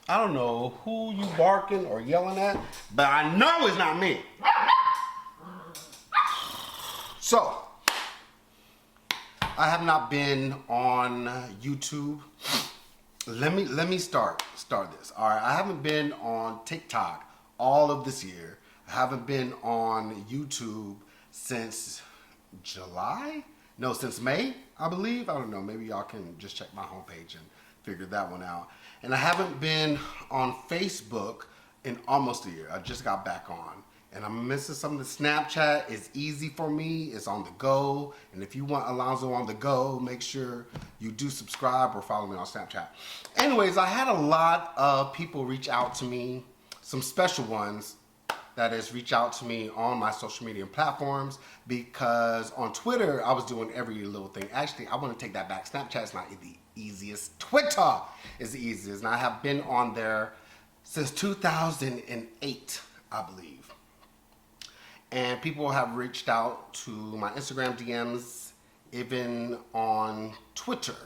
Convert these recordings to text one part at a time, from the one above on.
I don't know who you barking or yelling at, but I know it's not me. So, I have not been on YouTube. Let me start this. All right, I haven't been on TikTok all of this year. I haven't been on YouTube since July? No, since May, I believe. I don't know. Maybe y'all can just check my homepage and figure that one out. And I haven't been on Facebook in almost a year. I just got back on. And I'm missing some of the Snapchat. It's easy for me. It's on the go. And if you want Alonzo on the go, make sure you do subscribe or follow me on Snapchat. Anyways, I had a lot of people reach out to me, some special ones, that is, reach out to me on my social media platforms, because on Twitter, I was doing every little thing. Actually, I want to take that back. Snapchat's not the easiest. Twitter is the easiest. And I have been on there since 2008, I believe. And people have reached out to my Instagram DMs, even on Twitter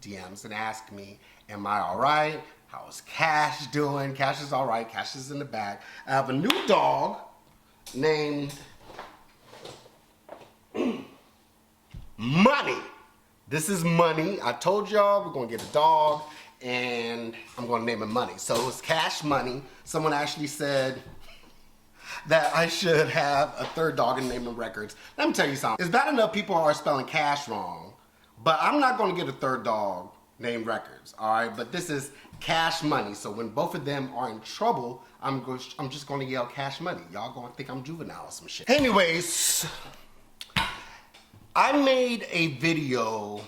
DMs, and asked me, am I all right? How's Cash doing? Cash is all right. Cash is in the bag. I have a new dog named Money. This is Money. I told y'all we're going to get a dog, and I'm going to name him Money. So it's Cash Money. Someone actually said that I should have a third dog and name him Records. Let me tell you something. It's bad enough people are spelling Cash wrong, but I'm not going to get a third dog named Records, all right? But this is Cash Money. So when both of them are in trouble, I'm just going to yell Cash Money. Y'all going to think I'm juvenile or some shit. Anyways, I made a video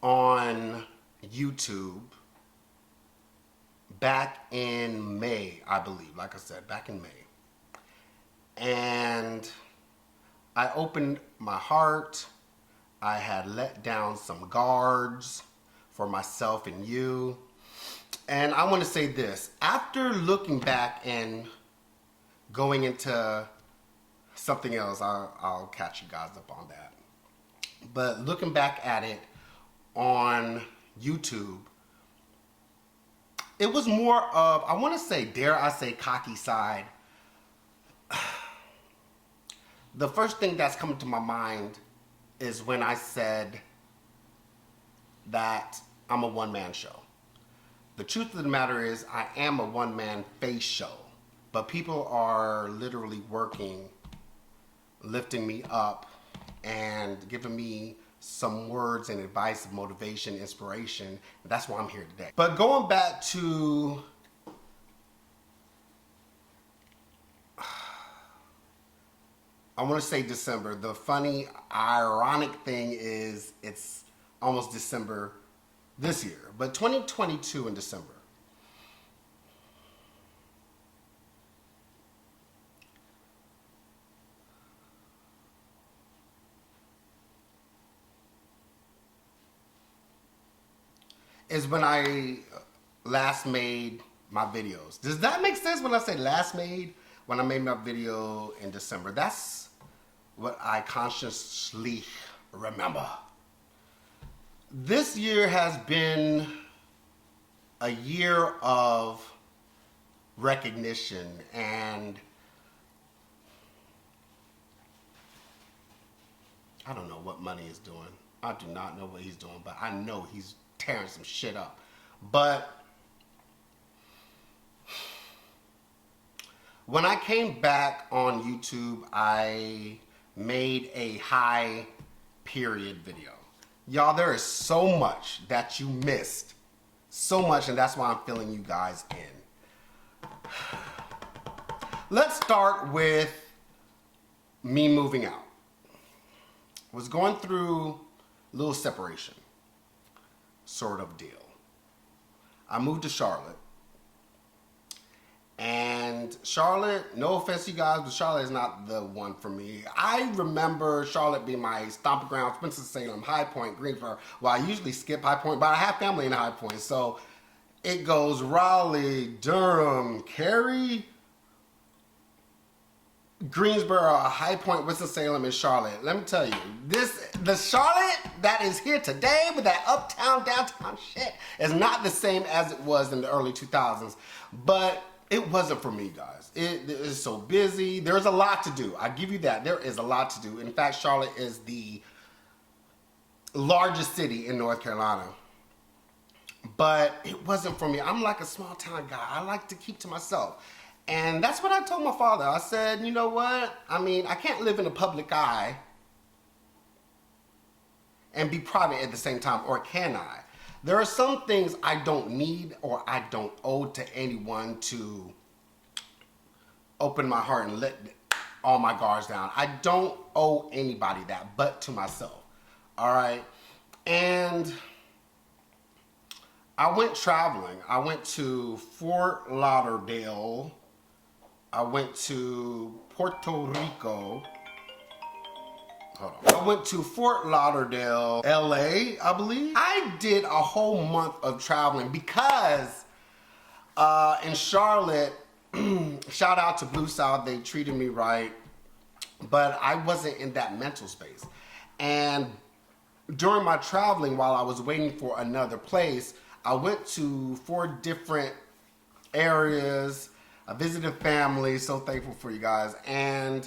on YouTube back in May, I believe. Like I said, back in May. And I opened my heart. I had let down some guards for myself and you. And I want to say this. After looking back and going into something else, I'll catch you guys up on that. But looking back at it on YouTube, it was more of, I want to say, dare I say, cocky side. The first thing that's coming to my mind is when I said that I'm a one-man show. The truth of the matter is I am a one-man face show, but people are literally working, lifting me up, and giving me some words and advice of motivation, inspiration. And that's why I'm here today. But going back to I want to say December. The funny, ironic thing is it's almost December this year, but 2022 in December. Is when I last made my videos. Does that make sense when I say last made? When I made my video in December. That's what I consciously remember. This year has been a year of recognition, and I don't know what Money is doing. I do not know what he's doing, but I know he's tearing some shit up. But when I came back on YouTube, I made a high period video. Y'all, there is so much that you missed. So much, and that's why I'm filling you guys in. Let's start with me moving out. Was going through a little separation sort of deal. I moved to Charlotte. And Charlotte, no offense to you guys, but Charlotte is not the one for me. I remember Charlotte being my stomping ground, Winston-Salem, High Point, Greensboro. Well, I usually skip High Point, but I have family in High Point. So it goes Raleigh, Durham, Cary, Greensboro, High Point, Winston-Salem, and Charlotte. Let me tell you, the Charlotte that is here today with that uptown, downtown shit is not the same as it was in the early 2000s. But it wasn't for me, guys. It is so busy. There's a lot to do. I give you that. There is a lot to do. In fact, Charlotte is the largest city in North Carolina. But it wasn't for me. I'm like a small town guy. I like to keep to myself. And that's what I told my father. I said, you know what? I mean, I can't live in the public eye and be private at the same time, or can I? There are some things I don't need or I don't owe to anyone to open my heart and let all my guards down. I don't owe anybody that but to myself. All right? And I went traveling. I went to Fort Lauderdale. I went to Puerto Rico. Hold on. I went to Fort Lauderdale, LA, I believe. I did a whole month of traveling because in Charlotte, shout out to Blue South, they treated me right, but I wasn't in that mental space. And during my traveling, while I was waiting for another place, I went to 4 different areas. I visited family, so thankful for you guys. And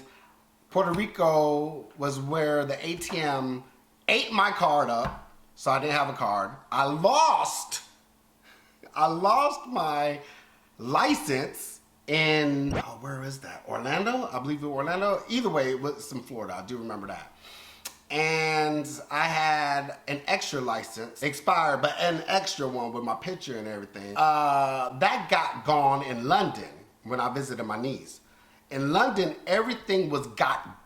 Puerto Rico was where the ATM ate my card up, so I didn't have a card. I lost my license in, oh, where is that? Orlando? I believe it was Orlando. Either way, it was in Florida. I do remember that. And I had an extra license, expired, but an extra one with my picture and everything. That got gone in London when I visited my niece. In London, everything was got.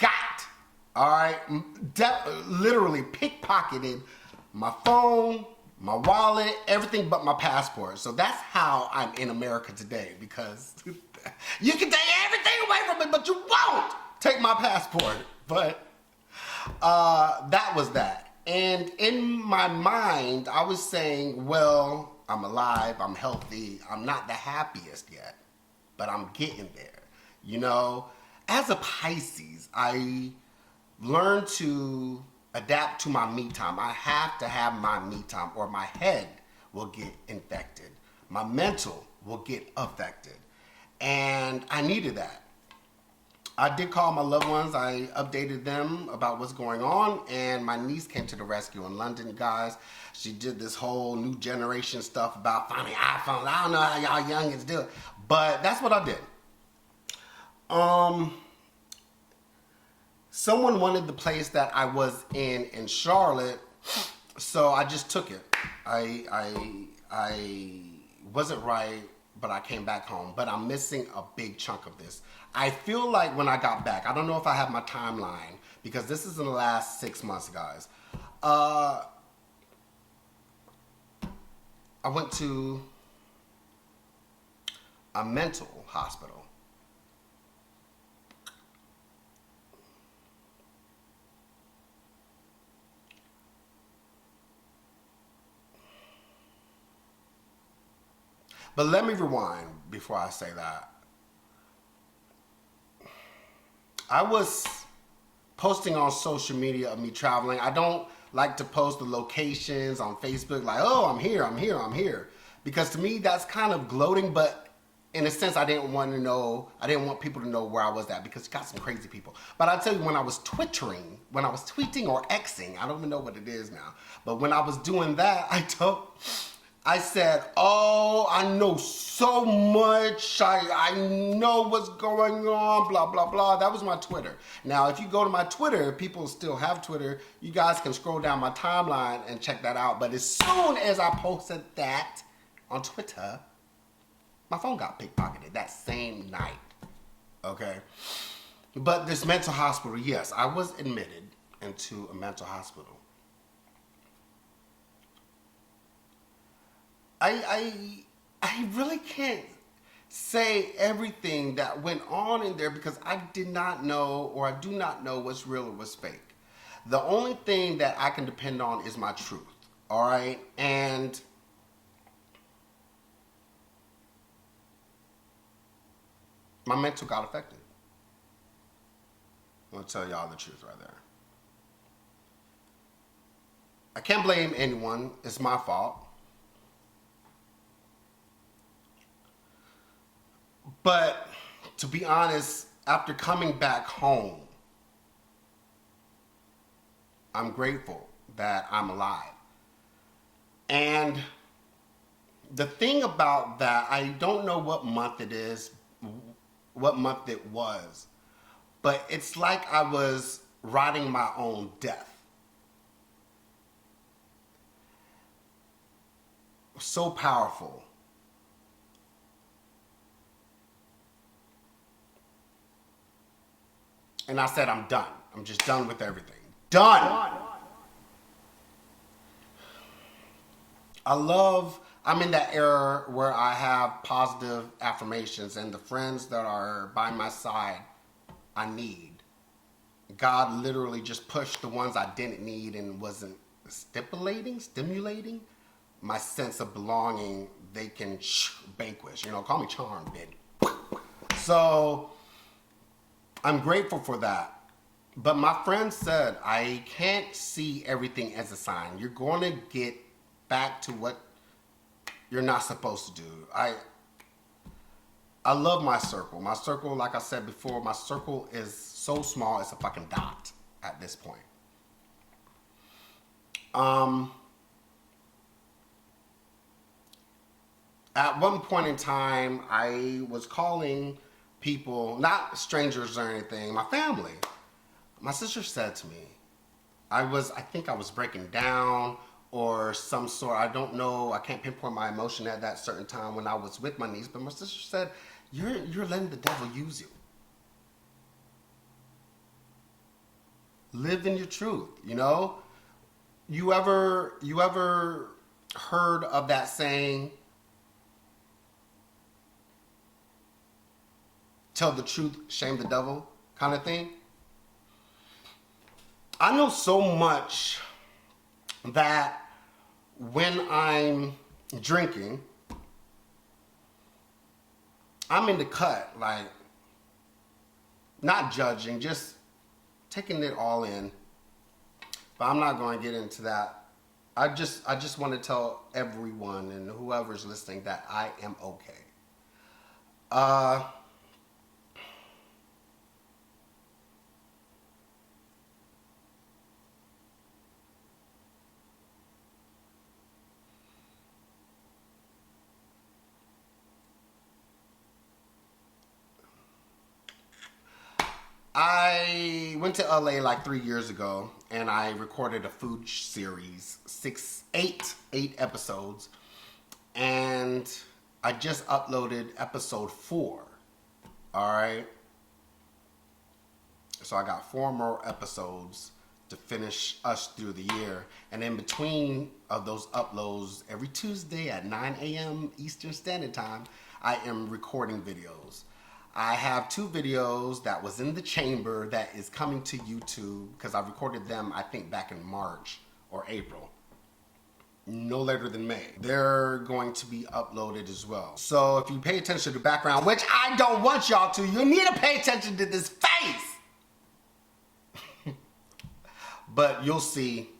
All right? Literally pickpocketed my phone, my wallet, everything but my passport. So that's how I'm in America today, because you can take everything away from me, but you won't take my passport. But that was that. And in my mind, I was saying, well, I'm alive, I'm healthy, I'm not the happiest yet, but I'm getting there. You know, as a Pisces, I learned to adapt to my me time. I have to have my me time or my head will get infected. My mental will get affected. And I needed that. I did call my loved ones. I updated them about what's going on, and my niece came to the rescue in London, guys. She did this whole new generation stuff about finding iPhones. I don't know how y'all youngins do it, but that's what I did. Someone wanted the place that I was in Charlotte, so I just took it. I wasn't right, but I came back home. But I'm missing a big chunk of this. I feel like when I got back, I don't know if I have my timeline, because this is in the last 6 months, guys. I went to a mental hospital. But let me rewind before I say that. I was posting on social media of me traveling. I don't like to post the locations on Facebook like, oh, I'm here. Because to me, that's kind of gloating, but in a sense, I didn't want people to know where I was at, because you got some crazy people. But I'll tell you, when I was tweeting or Xing, I don't even know what it is now. But when I was doing that, I said, oh, I know so much. I know what's going on, blah, blah, blah. That was my Twitter. Now, if you go to my Twitter, people still have Twitter. You guys can scroll down my timeline and check that out. But as soon as I posted that on Twitter, my phone got pickpocketed that same night. Okay? But this mental hospital, yes, I was admitted into a mental hospital. I really can't say everything that went on in there, because I did not know, or I do not know, what's real or what's fake. The only thing that I can depend on is my truth, all right? And my mental got affected. I'm gonna tell y'all the truth right there. I can't blame anyone. It's my fault. But to be honest, after coming back home, I'm grateful that I'm alive. And the thing about that, I don't know what month it is, what month it was, but it's like I was writing my own death. So powerful. And I said, I'm done. I'm just done with everything. Done. I'm in that era where I have positive affirmations, and the friends that are by my side, I need. God literally just pushed the ones I didn't need and wasn't stimulating my sense of belonging. They can vanquish, call me charmed, baby. So I'm grateful for that. But my friend said, I can't see everything as a sign. You're going to get back to what you're not supposed to do. I love my circle. My circle, like I said before, my circle is so small, it's a fucking dot at this point. At one point in time, I was calling people, not strangers or anything, my family. My sister said to me, I think I was breaking down or some sort. I don't know. I can't pinpoint my emotion at that certain time when I was with my niece. But my sister said, "You're letting the devil use you. Live in your truth." You ever heard of that saying? Tell the truth, shame the devil, kind of thing. I know so much that when I'm drinking, I'm in the cut, like not judging, just taking it all in. But I'm not going to get into that. I just want to tell everyone and whoever's listening that I am okay. I went to LA like 3 years ago and I recorded a food series, eight episodes, and I just uploaded episode 4. All right. So I got 4 more episodes to finish us through the year. And in between of those uploads, every Tuesday at 9 a.m. Eastern Standard Time, I am recording videos. I have 2 videos that was in the chamber that is coming to YouTube because I recorded them, I think, back in March or April. No later than May. They're going to be uploaded as well. So if you pay attention to the background, which I don't want y'all to, you need to pay attention to this face. But you'll see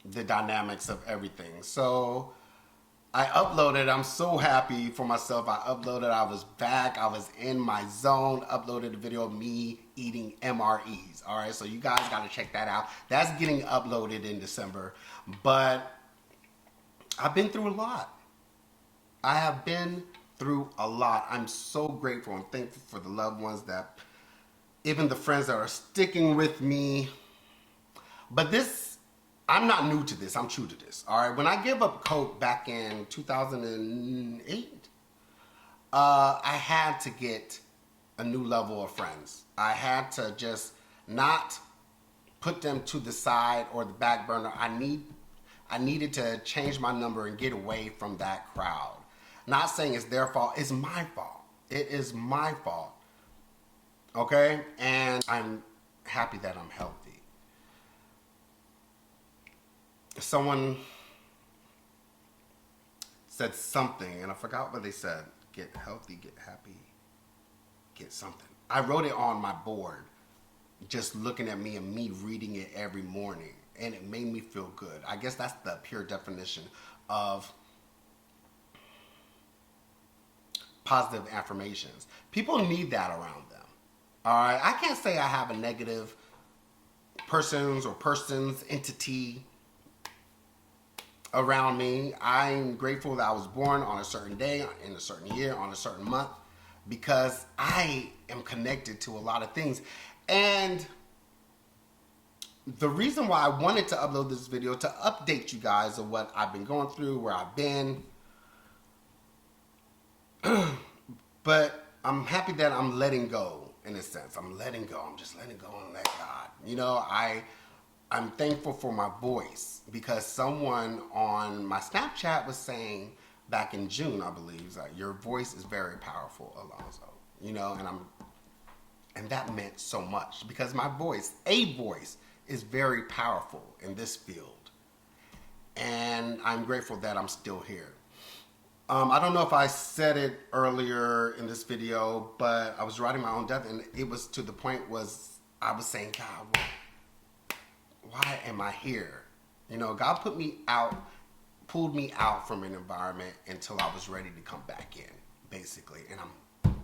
the dynamics of everything. So I uploaded. I'm so happy for myself. I uploaded. I was back. I was in my zone. Uploaded a video of me eating MREs. All right. So you guys got to check that out. That's getting uploaded in December. But I've been through a lot. I have been through a lot. I'm so grateful and thankful for the loved ones that, even the friends that are sticking with me. But I'm not new to this. I'm true to this. All right. When I gave up coke back in 2008, I had to get a new level of friends. I had to just not put them to the side or the back burner. I needed to change my number and get away from that crowd. Not saying it's their fault. It's my fault. It is my fault. Okay? And I'm happy that I'm healthy. Someone said something, and I forgot what they said. Get healthy, get happy, get something. I wrote it on my board. just looking at me and me reading it every morning, and it made me feel good. I guess that's the pure definition of positive affirmations. People need that around them. All right, I can't say I have a negative persons, entity around me. I'm grateful that I was born on a certain day, in a certain year, on a certain month, because I am connected to a lot of things. And the reason why I wanted to upload this video, to update you guys of what I've been going through, where I've been. But I'm happy that I'm letting go, in a sense. I'm letting go. I'm just letting go and let God. You know, I'm thankful for my voice, because someone on my Snapchat was saying back in June, I believe, like, your voice is very powerful, Alonzo. You know, and that meant so much, because my voice, is very powerful in this field. And I'm grateful that I'm still here. I don't know if I said it earlier in this video, but I was writing my own death, and it was to the point was I was saying, God, why am I here? You know, God pulled me out from an environment until I was ready to come back in, basically. And I'm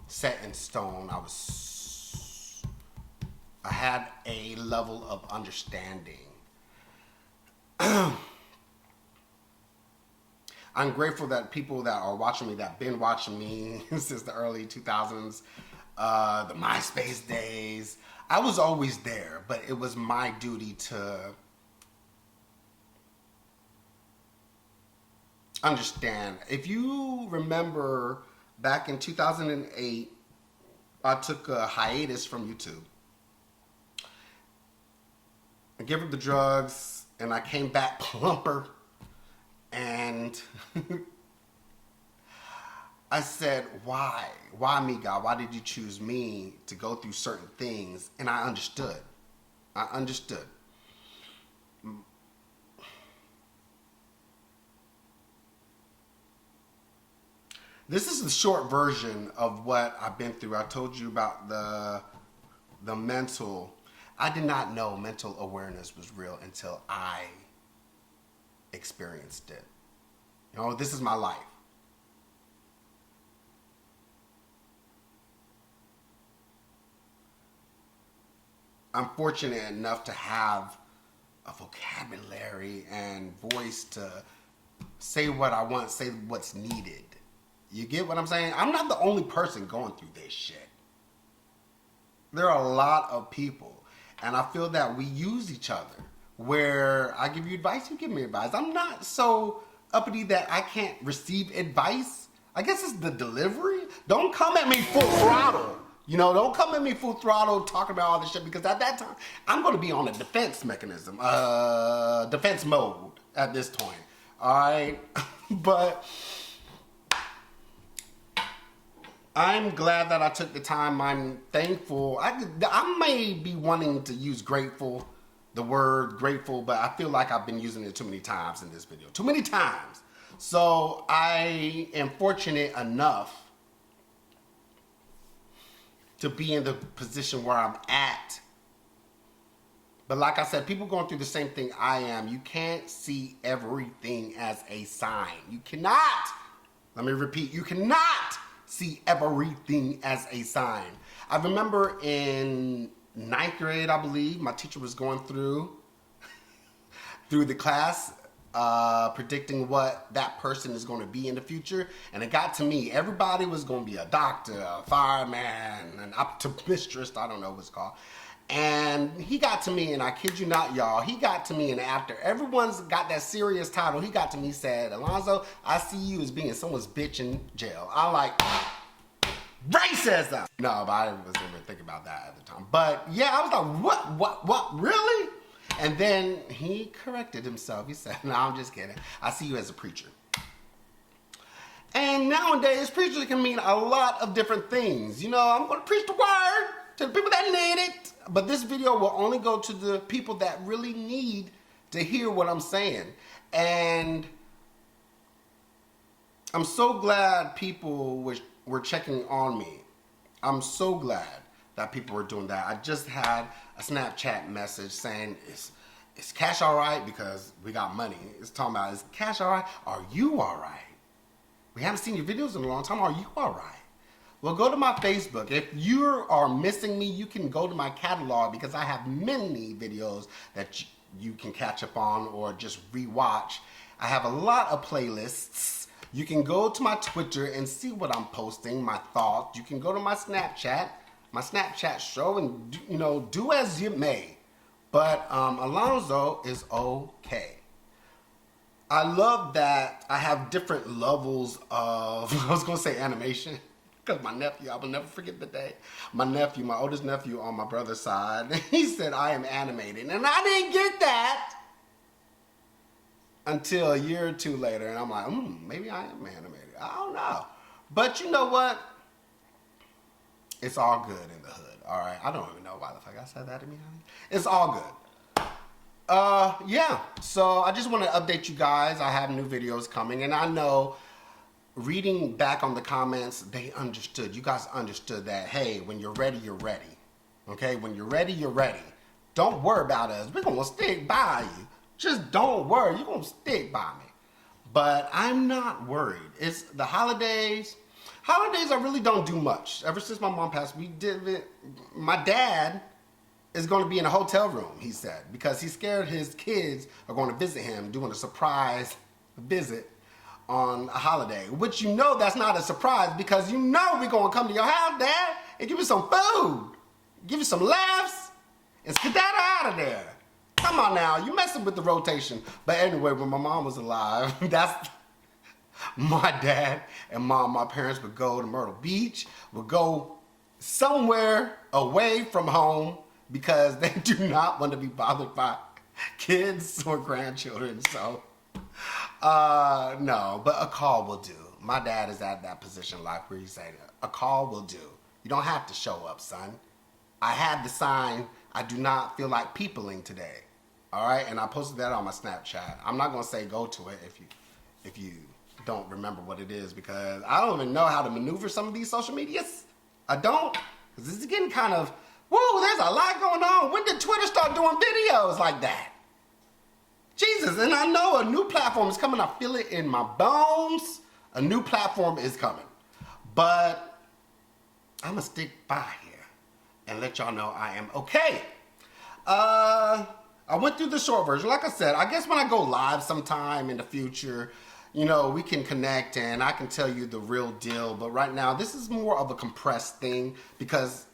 set in stone. I had a level of understanding. I'm grateful that people that are watching me, that been watching me since the early 2000s, the MySpace days, I was always there, but it was my duty to understand. If you remember back in 2008, I took a hiatus from YouTube. I gave up the drugs, and I came back plumper. And I said, why? Why me, God? Why did you choose me to go through certain things? And I understood. This is the short version of what I've been through. I told you about the mental. I did not know mental awareness was real until I experienced it. You know, this is my life. I'm fortunate enough to have a vocabulary and voice to say what I want, say what's needed. You get what I'm saying? I'm not the only person going through this shit. There are a lot of people, and I feel that we use each other. Where I give you advice, you give me advice. I'm not so uppity that I can't receive advice. I guess it's the delivery. Don't come at me full throttle. You know, don't come at me full throttle talking about all this shit, because at that time, I'm going to be on a defense mechanism, defense mode at this point. All right? But I'm glad that I took the time. I'm thankful. I may be wanting to use grateful, the word grateful, but I feel like I've been using it too many times in this video. Too many times. So I am fortunate enough to be in the position where I'm at. But like I said, people going through the same thing I am. You can't see everything as a sign. You cannot. Let me repeat. You cannot see everything as a sign. I remember in 9th grade, I believe, my teacher was going through the class, predicting what that person is going to be in the future. And it got to me. Everybody was going to be a doctor, a fireman, an optometrist, I don't know what it's called. And he got to me, and I kid you not, y'all, he got to me, and after everyone's got that serious title, he got to me, said, Alonzo, I see you as being someone's bitch in jail. I'm like, racism! No, but I wasn't even thinking about that at the time. But yeah, I was like, what, really? And then he corrected himself. He said, no, I'm just kidding. I see you as a preacher. And nowadays, preacher can mean a lot of different things. You know, I'm going to preach the word to the people that need it. But this video will only go to the people that really need to hear what I'm saying. And I'm so glad people were checking on me. I'm so glad that people were doing that. I just had a Snapchat message saying, is Cash all right? Because we got money. It's talking about, is Cash all right? Are you all right? We haven't seen your videos in a long time. Are you all right? Well, go to my Facebook. If you are missing me, you can go to my catalog because I have many videos that you can catch up on or just rewatch. I have a lot of playlists. You can go to my Twitter and see what I'm posting, my thoughts. You can go to my Snapchat show, and do as you may. But Alonzo is okay. I love that I have different levels of, I was going to say animation, because my nephew, I will never forget the day, my oldest nephew on my brother's side, he said, I am animated. And I didn't get that until a year or two later. And I'm like, maybe I am animated. I don't know. But you know what? It's all good in the hood, all right? I don't even know why the fuck I said that to me, honey. It's all good. Yeah, so I just want to update you guys. I have new videos coming, and I know reading back on the comments, they understood. You guys understood that, hey, when you're ready, you're ready. Okay, when you're ready, you're ready. Don't worry about us. We're going to stick by you. Just don't worry. You're going to stick by me. But I'm not worried. It's the holidays. Holidays, I really don't do much. Ever since my mom passed, we did it. My dad is going to be in a hotel room, he said, because he's scared his kids are going to visit him, doing a surprise visit on a holiday, which that's not a surprise because we're going to come to your house, Dad, and give you some food, give you some laughs, and skedaddle out of there. Come on now, you messing with the rotation. But anyway, when my mom was alive, that's my dad and mom, my parents would go to Myrtle Beach, would go somewhere away from home, because they do not want to be bothered by kids or grandchildren. So, no, but a call will do. My dad is at that position in life where he's saying, a call will do. You don't have to show up, son. I had the sign, I do not feel like peopling today. All right, and I posted that on my Snapchat. I'm not going to say go to it if you don't remember what it is, because I don't even know how to maneuver some of these social medias. I don't, because this is getting kind of, whoa, there's a lot going on. When did Twitter start doing videos like that? Jesus, and I know a new platform is coming. I feel it in my bones. A new platform is coming. But I'm going to stick by here and let y'all know I am okay. I went through the short version. Like I said, I guess when I go live sometime in the future, we can connect and I can tell you the real deal. But right now, this is more of a compressed thing because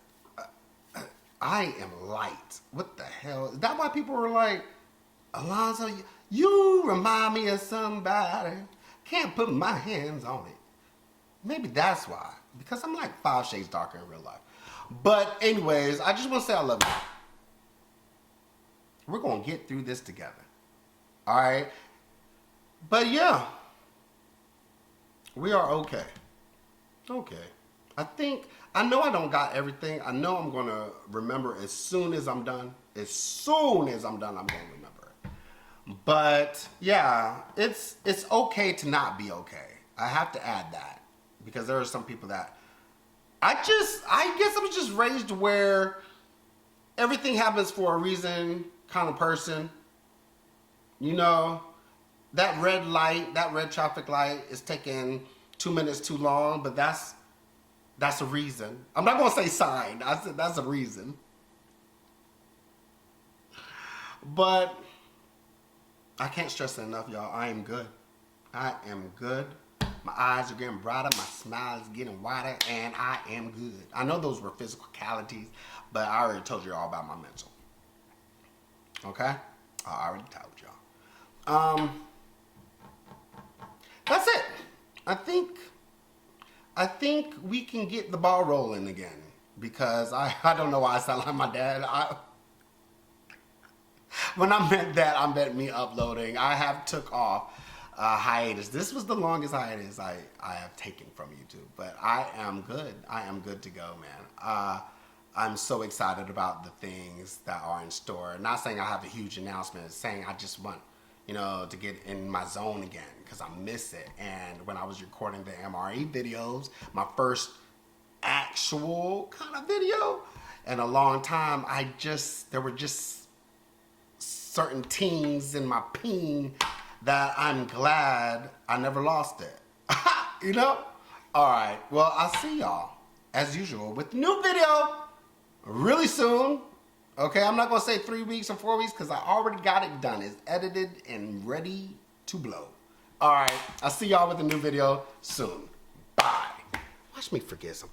I am light. What the hell? Is that why people were like, Alonzo, you remind me of somebody. Can't put my hands on it. Maybe that's why. Because I'm like 5 shades darker in real life. But anyways, I just want to say I love you. We're going to get through this together. All right? But yeah, we are okay. Okay. I know I don't got everything. I know I'm going to remember as soon as I'm done. As soon as I'm done, I'm going to remember it. But yeah, it's okay to not be okay. I have to add that because there are some people that I guess I was just raised where everything happens for a reason kind of person. That red light, that red traffic light is taking 2 minutes too long, but that's a reason. I'm not going to say sign. I said that's a reason. But I can't stress it enough, y'all. I am good. I am good. My eyes are getting brighter. My smile is getting wider. And I am good. I know those were physicalities, but I already told you all about my mental. Okay? I already told y'all. That's it. I think we can get the ball rolling again because I don't know why I sound like my dad. When I meant that, I meant me uploading. I have took off hiatus. This was the longest hiatus I have taken from YouTube, but I am good. I am good to go, man. I'm so excited about the things that are in store. Not saying I have a huge announcement, saying I just want, to get in my zone again because I miss it. And when I was recording the MRE videos, my first actual kind of video, in a long time. There were just certain tings in my peen that I'm glad I never lost it. You know? All right. Well, I'll see y'all as usual with a new video really soon. Okay, I'm not gonna say 3 weeks or 4 weeks because I already got it done. It's edited and ready to blow. All right, I'll see y'all with a new video soon. Bye. Watch me forget something.